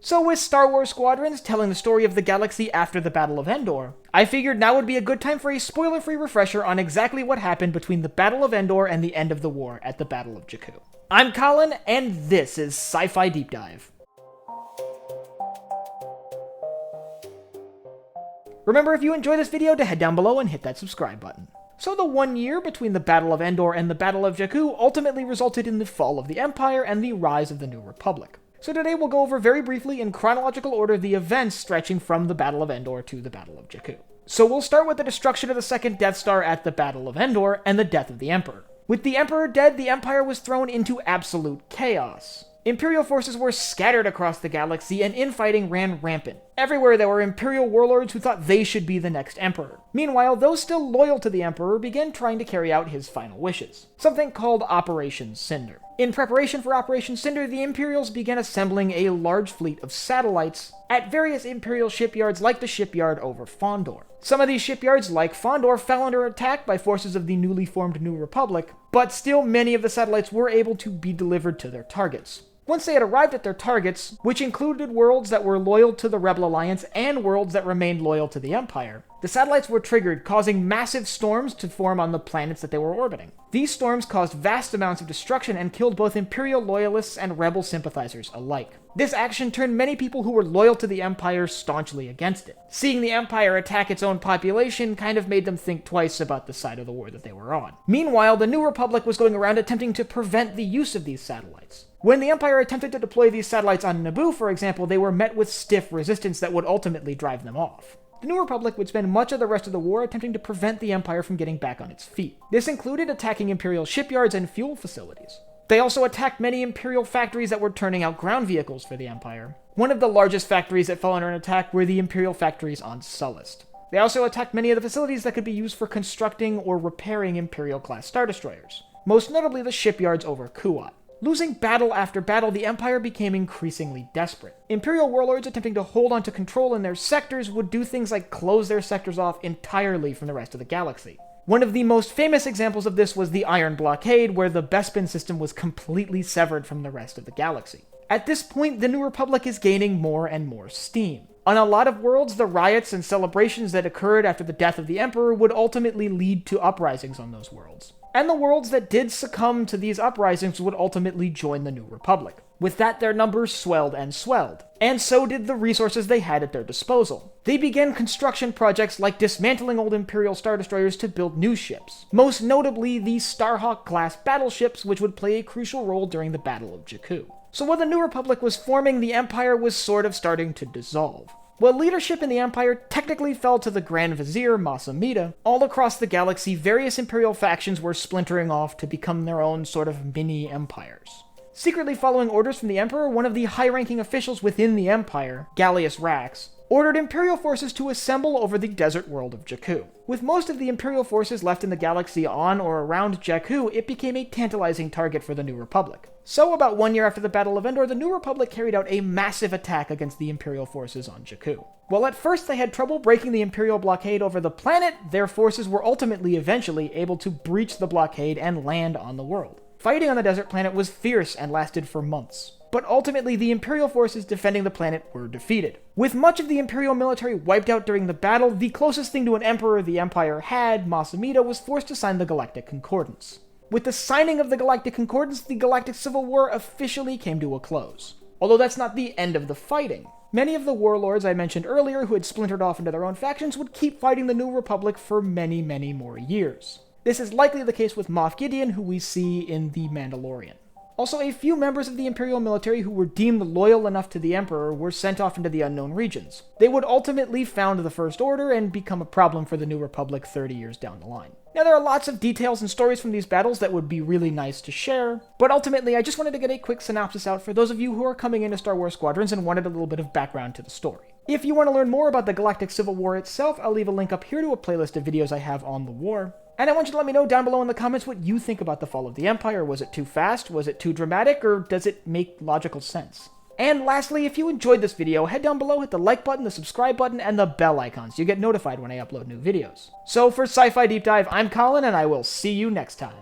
So with Star Wars Squadrons telling the story of the galaxy after the Battle of Endor, I figured now would be a good time for a spoiler-free refresher on exactly what happened between the Battle of Endor and the end of the war at the Battle of Jakku. I'm Colin, and this is Sci-Fi Deep Dive. Remember, if you enjoyed this video, to head down below and hit that subscribe button. So the 1 year between the Battle of Endor and the Battle of Jakku ultimately resulted in the fall of the Empire and the rise of the New Republic. So today we'll go over very briefly in chronological order the events stretching from the Battle of Endor to the Battle of Jakku. So we'll start with the destruction of the second Death Star at the Battle of Endor and the death of the Emperor. With the Emperor dead, the Empire was thrown into absolute chaos. Imperial forces were scattered across the galaxy and infighting ran rampant. Everywhere there were Imperial warlords who thought they should be the next Emperor. Meanwhile, those still loyal to the Emperor began trying to carry out his final wishes, something called Operation Cinder. In preparation for Operation Cinder, the Imperials began assembling a large fleet of satellites at various Imperial shipyards like the shipyard over Fondor. Some of these shipyards, like Fondor, fell under attack by forces of the newly formed New Republic, but still many of the satellites were able to be delivered to their targets. Once they had arrived at their targets, which included worlds that were loyal to the Rebel Alliance and worlds that remained loyal to the Empire, the satellites were triggered, causing massive storms to form on the planets that they were orbiting. These storms caused vast amounts of destruction and killed both Imperial loyalists and Rebel sympathizers alike. This action turned many people who were loyal to the Empire staunchly against it. Seeing the Empire attack its own population kind of made them think twice about the side of the war that they were on. Meanwhile, the New Republic was going around attempting to prevent the use of these satellites. When the Empire attempted to deploy these satellites on Naboo, for example, they were met with stiff resistance that would ultimately drive them off. The New Republic would spend much of the rest of the war attempting to prevent the Empire from getting back on its feet. This included attacking Imperial shipyards and fuel facilities. They also attacked many Imperial factories that were turning out ground vehicles for the Empire. One of the largest factories that fell under an attack were the Imperial factories on Sullust. They also attacked many of the facilities that could be used for constructing or repairing Imperial-class Star Destroyers, most notably the shipyards over Kuat. Losing battle after battle, the Empire became increasingly desperate. Imperial warlords attempting to hold on to control in their sectors would do things like close their sectors off entirely from the rest of the galaxy. One of the most famous examples of this was the Iron Blockade, where the Bespin system was completely severed from the rest of the galaxy. At this point, the New Republic is gaining more and more steam. On a lot of worlds, the riots and celebrations that occurred after the death of the Emperor would ultimately lead to uprisings on those worlds. And the worlds that did succumb to these uprisings would ultimately join the New Republic. With that, their numbers swelled and swelled. And so did the resources they had at their disposal. They began construction projects like dismantling old Imperial Star Destroyers to build new ships. Most notably, the Starhawk-class battleships, which would play a crucial role during the Battle of Jakku. So while the New Republic was forming, the Empire was sort of starting to dissolve. While leadership in the Empire technically fell to the Grand Vizier, Mas Amedda, all across the galaxy, various Imperial factions were splintering off to become their own sort of mini-empires. Secretly following orders from the Emperor, one of the high-ranking officials within the Empire, Gallius Rax, ordered Imperial forces to assemble over the desert world of Jakku. With most of the Imperial forces left in the galaxy on or around Jakku, it became a tantalizing target for the New Republic. So about 1 year after the Battle of Endor, the New Republic carried out a massive attack against the Imperial forces on Jakku. While at first they had trouble breaking the Imperial blockade over the planet, their forces were ultimately eventually able to breach the blockade and land on the world. Fighting on the desert planet was fierce and lasted for months. But ultimately, the Imperial forces defending the planet were defeated. With much of the Imperial military wiped out during the battle, the closest thing to an emperor the Empire had, Mas Amedda, was forced to sign the Galactic Concordance. With the signing of the Galactic Concordance, the Galactic Civil War officially came to a close. Although that's not the end of the fighting. Many of the warlords I mentioned earlier who had splintered off into their own factions would keep fighting the New Republic for many, many more years. This is likely the case with Moff Gideon, who we see in The Mandalorian. Also, a few members of the Imperial military who were deemed loyal enough to the Emperor were sent off into the unknown regions. They would ultimately found the First Order and become a problem for the New Republic 30 years down the line. Now, there are lots of details and stories from these battles that would be really nice to share, but ultimately I just wanted to get a quick synopsis out for those of you who are coming into Star Wars Squadrons and wanted a little bit of background to the story. If you want to learn more about the Galactic Civil War itself, I'll leave a link up here to a playlist of videos I have on the war. And I want you to let me know down below in the comments what you think about the fall of the Empire. Was it too fast? Was it too dramatic? Or does it make logical sense? And lastly, if you enjoyed this video, head down below, hit the like button, the subscribe button, and the bell icon so you get notified when I upload new videos. So for Sci-Fi Deep Dive, I'm Colin, and I will see you next time.